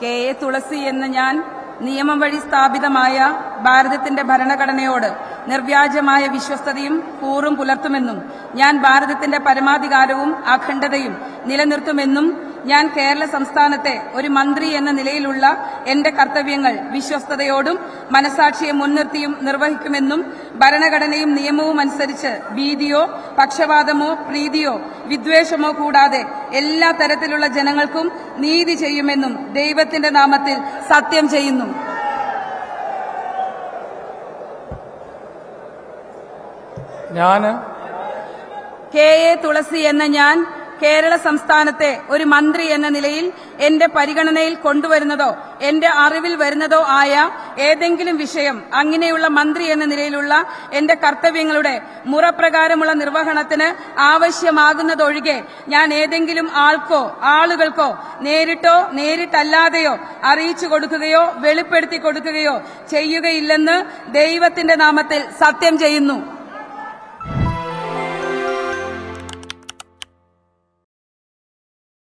K.A.. തുളസി എന്ന ഞാൻ നിയമം വഴി സ്ഥാപിതമായ ഭാരതത്തിന്റെ ഭരണഘടനയോട് നിർവ്യാജമായ വിശ്വസ്തതയും കൂറും പുലർത്തുമെന്നും ഞാൻ ഭാരതത്തിന്റെ പരമാധികാരവും അഖണ്ഡതയും നിലനിർത്തുമെന്നും ഞാൻ കേരള സംസ്ഥാനത്തെ ഒരു മന്ത്രി എന്ന നിലയിലുള്ള എന്റെ കർത്തവ്യങ്ങൾ വിശ്വസ്തയോടും മനസാക്ഷിയെ മുൻനിർത്തിയും നിർവഹിക്കുമെന്നും ഭരണഘടനയും നിയമവും അനുസരിച്ച് ഭീതിയോ പക്ഷപാതമോ പ്രീതിയോ വിദ്വേഷമോ കൂടാതെ എല്ലാ തരത്തിലുള്ള ജനങ്ങൾക്കും നീതി ചെയ്യുമെന്നും ദൈവത്തിന്റെ നാമത്തിൽ സത്യം ചെയ്യുന്നു. കെ.എ. തുളസി എന്ന ഞാൻ കേരള സംസ്ഥാനത്തെ ഒരു മന്ത്രി എന്ന നിലയിൽ എന്റെ പരിഗണനയിൽ കൊണ്ടുവരുന്നതോ എന്റെ അറിവിൽ വരുന്നതോ ആയ ഏതെങ്കിലും വിഷയം അങ്ങനെയുള്ള മന്ത്രി എന്ന നിലയിലുള്ള എന്റെ കർത്തവ്യങ്ങളുടെ മുറപ്രകാരമുള്ള നിർവഹണത്തിന് ആവശ്യമാകുന്നതൊഴികെ ഞാൻ ഏതെങ്കിലും ആൾക്കോ ആളുകൾക്കോ നേരിട്ടോ നേരിട്ടല്ലാതെയോ അറിയിച്ചു കൊടുക്കുകയോ വെളിപ്പെടുത്തി കൊടുക്കുകയോ ചെയ്യുകയില്ലെന്ന് ദൈവത്തിന്റെ നാമത്തിൽ സത്യം ചെയ്യുന്നു.